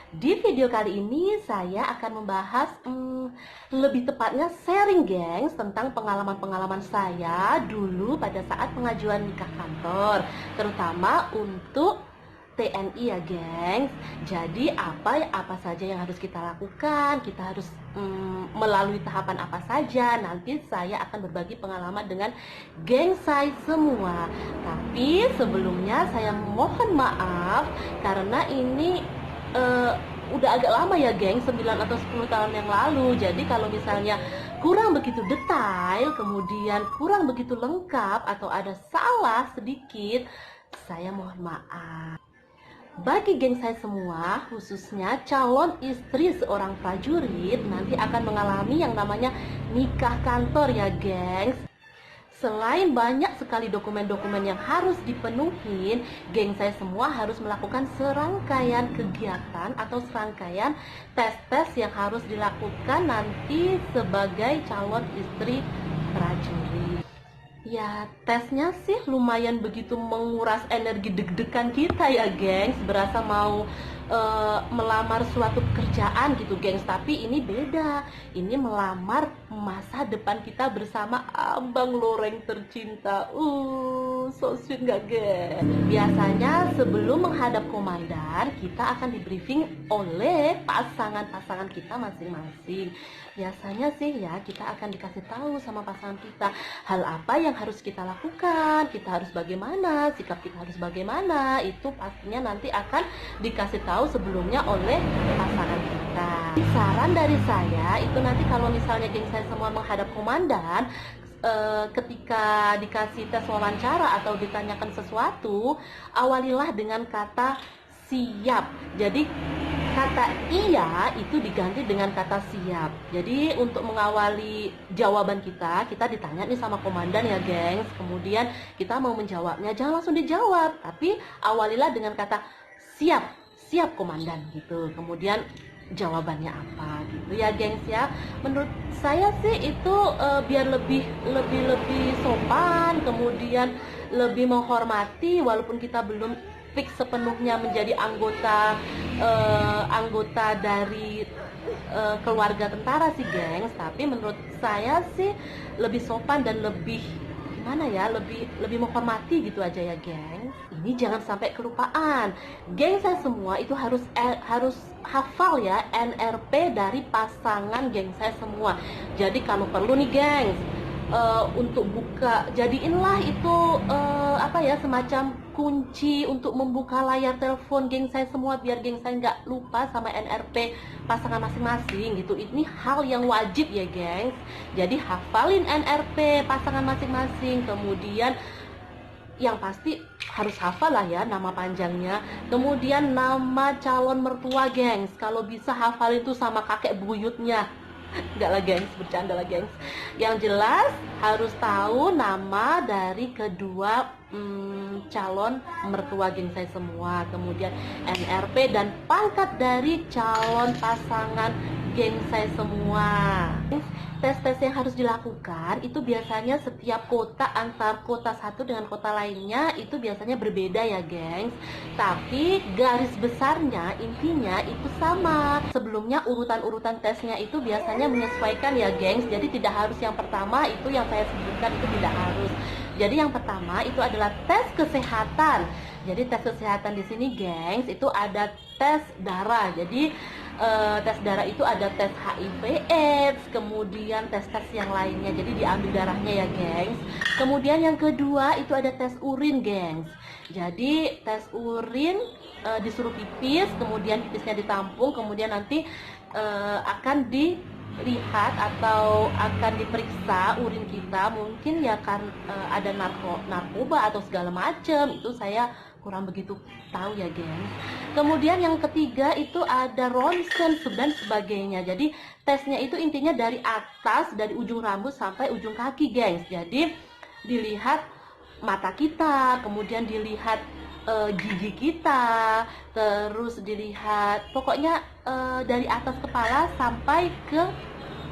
Di video kali ini saya akan membahas lebih tepatnya sharing gengs tentang pengalaman-pengalaman saya dulu pada saat pengajuan nikah kantor, terutama untuk TNI ya gengs. Jadi apa saja yang harus kita lakukan, kita harus melalui tahapan apa saja. Nanti saya akan berbagi pengalaman dengan geng saya semua. Tapi sebelumnya saya mohon maaf karena ini udah agak lama ya geng, 9 atau 10 tahun yang lalu. Jadi kalau misalnya kurang begitu detail, kemudian kurang begitu lengkap atau ada salah sedikit, saya mohon maaf. Bagi geng saya semua, khususnya calon istri seorang prajurit, nanti akan mengalami yang namanya nikah kantor ya gengs. Selain banyak sekali dokumen-dokumen yang harus dipenuhi, geng saya semua harus melakukan serangkaian kegiatan atau serangkaian tes-tes yang harus dilakukan nanti sebagai calon istri prajurit. Ya, tesnya sih lumayan begitu menguras energi deg-degan kita ya gengs. Berasa mau melamar suatu pekerjaan gitu gengs. Tapi ini beda, ini melamar masa depan kita bersama abang loreng tercinta. So sweet gak gengs? Biasanya sebelum menghadap komandan, kita akan di briefing oleh pasangan-pasangan kita masing-masing. Biasanya sih ya, kita akan dikasih tahu sama pasangan kita hal apa yang harus kita lakukan, kita harus bagaimana, sikap kita harus bagaimana. Itu pastinya nanti akan dikasih tahu sebelumnya oleh pasangan kita. Saran dari saya itu nanti kalau misalnya geng saya semua menghadap komandan, ketika dikasih tes wawancara atau ditanyakan sesuatu, awalilah dengan kata siap. Jadi kata iya itu diganti dengan kata siap. Jadi untuk mengawali jawaban kita ditanya nih sama komandan ya gengs. Kemudian kita mau menjawabnya, jangan langsung dijawab, tapi awalilah dengan kata siap, siap komandan gitu. Kemudian jawabannya apa gitu ya gengs ya. Menurut saya sih itu biar lebih sopan, kemudian lebih menghormati walaupun kita belum fix sepenuhnya menjadi anggota dari keluarga tentara sih gengs. Tapi menurut saya sih lebih sopan dan lebih lebih menghormati gitu aja ya gengs. Ini jangan sampai kelupaan, geng saya semua itu harus hafal ya NRP dari pasangan geng saya semua. Jadi kalau perlu nih gengs, untuk buka, jadiinlah itu semacam kunci untuk membuka layar telepon geng saya semua, biar geng saya nggak lupa sama NRP pasangan masing-masing gitu. Ini hal yang wajib ya gengs. Jadi hafalin NRP pasangan masing-masing, kemudian yang pasti harus hafal lah ya nama panjangnya, kemudian nama calon mertua gengs. Kalau bisa hafal itu sama kakek buyutnya. Enggak lah gengs, bercanda lah gengs. Yang jelas harus tahu nama dari kedua calon mertua geng saya semua, kemudian NRP dan pangkat dari calon pasangan geng saya semua. Tes-tes yang harus dilakukan itu biasanya setiap kota, antar kota satu dengan kota lainnya itu biasanya berbeda ya gengs. Tapi garis besarnya intinya itu sama. Sebelumnya urutan-urutan tesnya itu biasanya menyesuaikan ya gengs. Jadi tidak harus yang pertama itu yang saya sebutkan, itu tidak harus. Jadi yang pertama itu adalah tes kesehatan. Jadi tes kesehatan di sini gengs itu ada tes darah. Jadi tes darah itu ada tes HIV/AIDS, kemudian tes-tes yang lainnya. Jadi diambil darahnya ya gengs. Kemudian yang kedua itu ada tes urin gengs. Jadi tes urin disuruh pipis, kemudian pipisnya ditampung, kemudian nanti akan dilihat atau akan diperiksa urin kita, mungkin ya kan ada narkoba atau segala macam. Itu saya kurang begitu tahu ya gengs. Kemudian yang ketiga itu ada ronsen dan sebagainya. Jadi tesnya itu intinya dari atas, dari ujung rambut sampai ujung kaki gengs. Jadi dilihat mata kita, kemudian dilihat gigi kita, terus dilihat pokoknya dari atas kepala sampai ke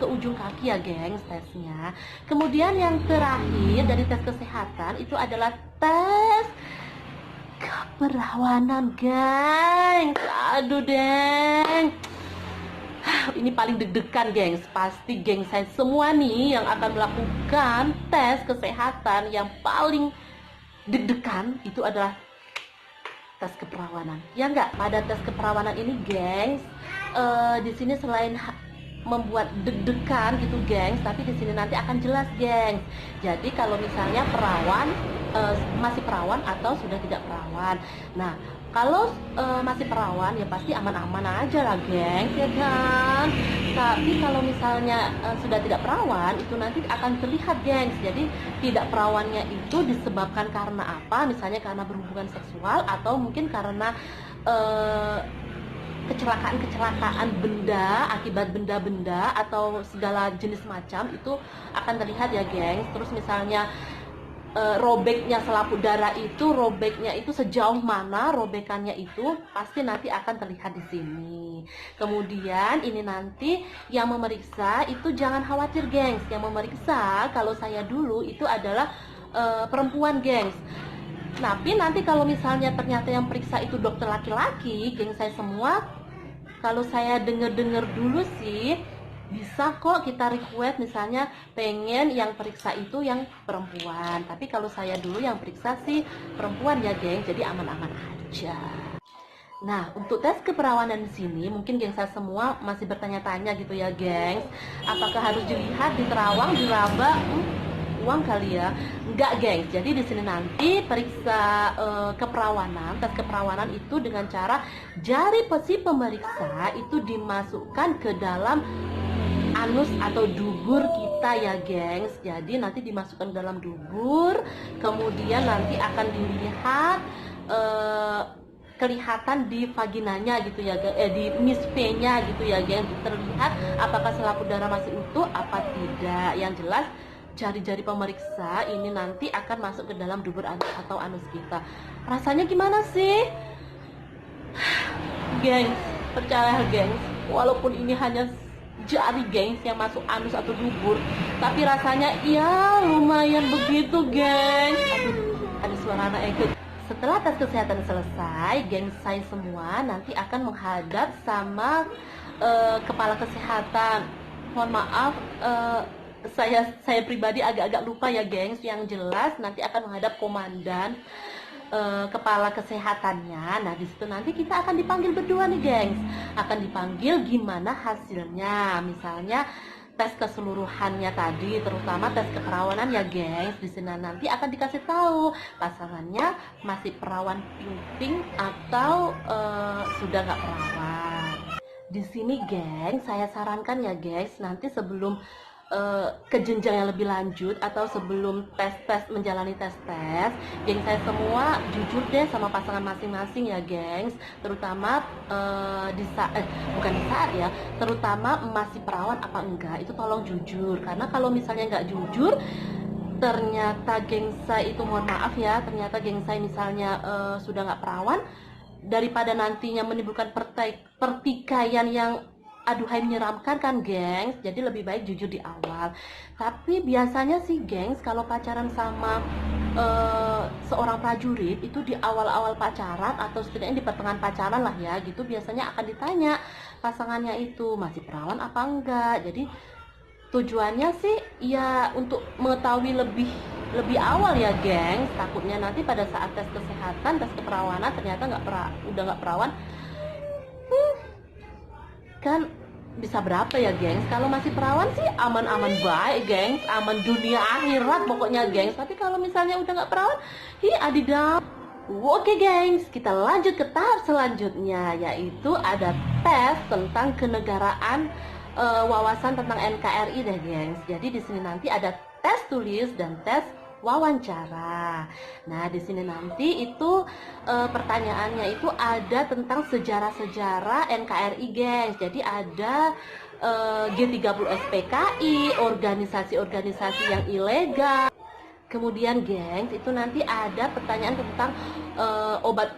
ujung kaki ya gengs tesnya. Kemudian yang terakhir dari tes kesehatan itu adalah tes keperawanan, gengs. Aduh, deng. Ini paling deg-degan, gengs. Pasti geng saya semua nih yang akan melakukan tes kesehatan yang paling deg-degan itu adalah tes keperawanan. Ya enggak? Pada tes keperawanan ini, gengs, di sini selain membuat deg-degan gitu, gengs, tapi di sini nanti akan jelas, gengs. Jadi kalau misalnya perawan, masih perawan atau sudah tidak perawan. Nah, kalau masih perawan ya pasti aman-aman aja lah, gengs, ya kan. Tapi kalau misalnya sudah tidak perawan, itu nanti akan terlihat, gengs. Jadi tidak perawannya itu disebabkan karena apa? Misalnya karena berhubungan seksual atau mungkin karena kecelakaan benda akibat benda-benda atau segala jenis macam itu akan terlihat ya, gengs. Terus misalnya robeknya selaput darah itu, robeknya itu sejauh mana robekannya itu pasti nanti akan terlihat di sini. Kemudian ini nanti yang memeriksa itu jangan khawatir, gengs. Yang memeriksa kalau saya dulu itu adalah perempuan, gengs. Tapi nanti kalau misalnya ternyata yang periksa itu dokter laki-laki, geng saya semua, kalau saya dengar dulu sih bisa kok kita request misalnya pengen yang periksa itu yang perempuan. Tapi kalau saya dulu yang periksa sih perempuan ya, geng. Jadi aman-aman aja. Nah, untuk tes keperawanan di sini mungkin geng saya semua masih bertanya-tanya gitu ya, gengs. Apakah harus dilihat, diterawang, diraba? Uang kali ya? Enggak, gengs. Jadi di sini nanti periksa keperawanan, tes keperawanan itu dengan cara jari si pemeriksa itu dimasukkan ke dalam anus atau dubur kita ya, gengs. Jadi nanti dimasukkan dalam dubur, kemudian nanti akan dilihat kelihatan di vaginanya gitu ya, di mispe-nya gitu ya, gengs. Terlihat apakah selaput darah masih utuh apa tidak. Yang jelas jari-jari pemeriksa ini nanti akan masuk ke dalam dubur anus atau anus kita. Rasanya gimana sih, gengs? Percaya, gengs, walaupun ini hanya jari, gengs, yang masuk anus atau dubur, tapi rasanya ya lumayan begitu, gengs. Ada suara anak ikut. Setelah tes kesehatan selesai, gengs saya semua nanti akan menghadap sama kepala kesehatan. Mohon maaf, saya pribadi agak-agak lupa ya, gengs. Yang jelas nanti akan menghadap komandan kepala kesehatannya. Nah, di situ nanti kita akan dipanggil berdua nih, gengs. Akan dipanggil gimana hasilnya. Misalnya tes keseluruhannya tadi, terutama tes keperawanan ya, gengs. Di sini nanti akan dikasih tahu pasangannya masih perawan ping-ping atau sudah nggak perawan. Di sini, gengs, saya sarankan ya, gengs, nanti sebelum ke jenjang yang lebih lanjut atau sebelum menjalani tes, geng saya semua jujur deh sama pasangan masing-masing ya, gengs. Terutama bukan di saat ya, terutama masih perawan apa enggak, itu tolong jujur. Karena kalau misalnya nggak jujur, ternyata geng saya itu, mohon maaf ya, ternyata geng saya misalnya sudah nggak perawan, daripada nantinya menimbulkan pertikaian yang aduhai menyeramkan kan, gengs. Jadi lebih baik jujur di awal. Tapi biasanya sih, gengs, kalau pacaran sama seorang prajurit itu di awal-awal pacaran atau setidaknya di pertengahan pacaran lah ya gitu, biasanya akan ditanya pasangannya itu masih perawan apa enggak. Jadi tujuannya sih ya untuk mengetahui lebih awal ya, gengs. Takutnya nanti pada saat tes kesehatan, tes keperawanan ternyata udah nggak perawan, kan bisa berapa ya, gengs. Kalau masih perawan sih aman-aman baik, gengs, aman dunia akhirat pokoknya, gengs. Tapi kalau misalnya udah nggak perawan, adidam. Oke, gengs, kita lanjut ke tahap selanjutnya, yaitu ada tes tentang kenegaraan, wawasan tentang NKRI deh, gengs. Jadi di sini nanti ada tes tulis dan tes wawancara. Nah, di sini nanti itu pertanyaannya itu ada tentang sejarah-sejarah NKRI, gengs. Jadi ada G30 SPKI, organisasi-organisasi yang ilegal. Kemudian, gengs, itu nanti ada pertanyaan tentang obat.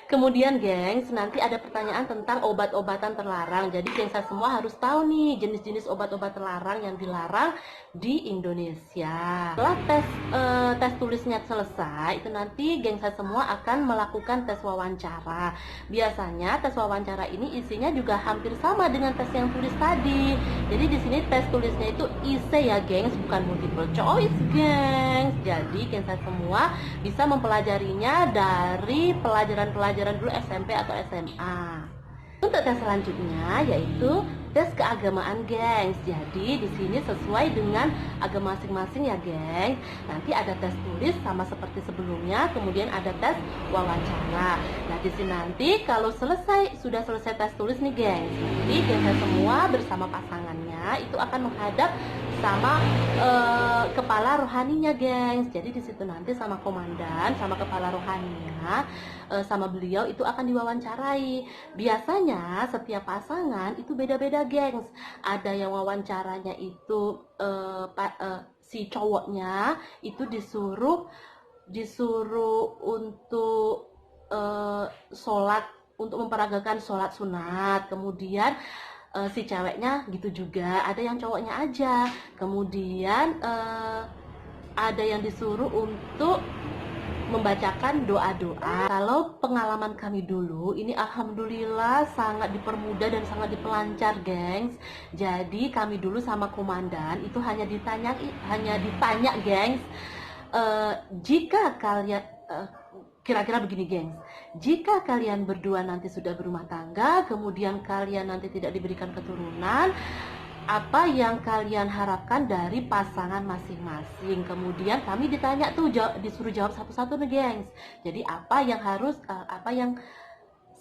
Kemudian gengs, nanti ada pertanyaan tentang obat-obatan terlarang. Jadi gengs saya semua harus tahu nih jenis-jenis obat-obat terlarang yang dilarang di Indonesia. Setelah tes tulisnya selesai, itu nanti gengs saya semua akan melakukan tes wawancara. Biasanya tes wawancara ini isinya juga hampir sama dengan tes yang tulis tadi. Jadi di sini tes tulisnya itu IC ya gengs, bukan multiple choice gengs. Jadi gengs saya semua bisa mempelajarinya dari pelajaran-pelajaran dulu SMP atau SMA. Untuk tes selanjutnya yaitu tes keagamaan gengs. Jadi di sini sesuai dengan agama masing-masing ya gengs. Nanti ada tes tulis sama seperti sebelumnya, kemudian ada tes wawancara. Nah di sini nanti kalau sudah selesai tes tulis nih gengs, nanti gengs semua bersama pasangannya itu akan menghadap sama kepala rohaninya gengs. Jadi di situ nanti sama komandan, sama kepala rohaninya, sama beliau itu akan diwawancarai. Biasanya setiap pasangan itu beda-beda gengs. Ada yang wawancaranya itu si cowoknya itu disuruh untuk sholat, untuk memperagakan sholat sunat. Kemudian si ceweknya gitu juga, ada yang cowoknya aja. Kemudian ada yang disuruh untuk membacakan doa-doa. Kalau pengalaman kami dulu, ini alhamdulillah sangat dipermudah dan sangat dipelancar gengs. Jadi kami dulu sama komandan itu hanya ditanya gengs, jika kalian kira-kira begini gengs, jika kalian berdua nanti sudah berumah tangga, kemudian kalian nanti tidak diberikan keturunan, apa yang kalian harapkan dari pasangan masing-masing? Kemudian kami ditanya tuh, disuruh jawab satu-satu nih gengs. Jadi apa yang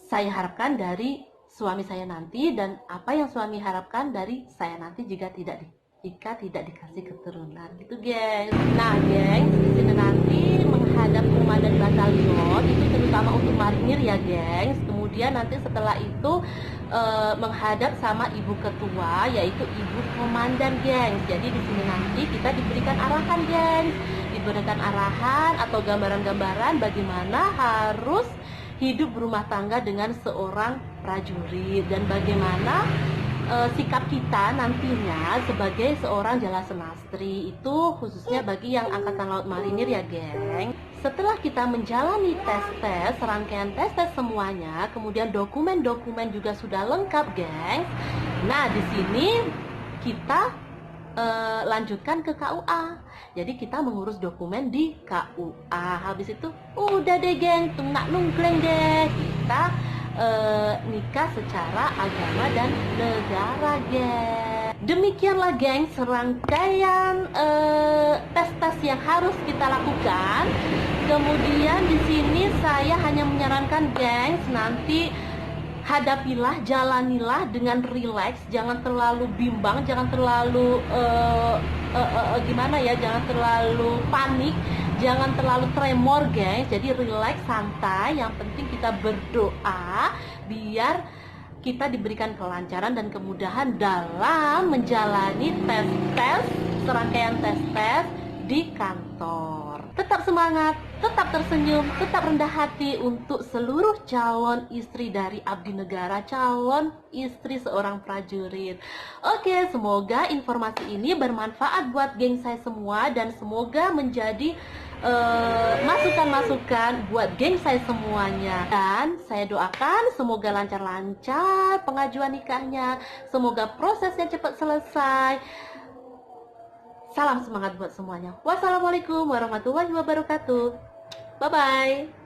saya harapkan dari suami saya nanti, dan apa yang suami harapkan dari saya nanti jika tidak dikasih keturunan gitu gengs. Nah gengs, di sini nanti menghadap komandan batalion itu terutama untuk marinir ya gengs. Kemudian nanti setelah itu menghadap sama ibu ketua, yaitu ibu komandan gengs. Jadi di sini nanti kita diberikan arahan gengs, diberikan arahan atau gambaran-gambaran bagaimana harus hidup berumah tangga dengan seorang prajurit, dan bagaimana sikap kita nantinya sebagai seorang jala senastri, itu khususnya bagi yang angkatan laut marinir ya geng. Setelah kita menjalani tes-tes, serangkaian tes-tes semuanya, kemudian dokumen-dokumen juga sudah lengkap geng. Nah di sini kita lanjutkan ke KUA. Jadi kita mengurus dokumen di KUA. Habis itu udah deh geng, tungnak nungkleng deh, kita nikah secara agama dan negara geng. Demikianlah geng serangkaian tes-tes yang harus kita lakukan. Kemudian di sini saya hanya menyarankan gengs, nanti hadapilah, jalanilah dengan rileks, jangan terlalu bimbang, jangan terlalu jangan terlalu panik, jangan terlalu tremor guys. Jadi rileks, santai, yang penting kita berdoa biar kita diberikan kelancaran dan kemudahan dalam menjalani tes-tes, serangkaian tes-tes di kantor. Tetap semangat, tetap tersenyum, tetap rendah hati untuk seluruh calon istri dari abdi negara, calon istri seorang prajurit. Oke, semoga informasi ini bermanfaat buat geng saya semua, dan semoga menjadi masukan-masukan buat geng saya semuanya. Dan saya doakan semoga lancar-lancar pengajuan nikahnya, semoga prosesnya cepat selesai. Salam semangat buat semuanya. Wassalamualaikum warahmatullahi wabarakatuh. Bye-bye.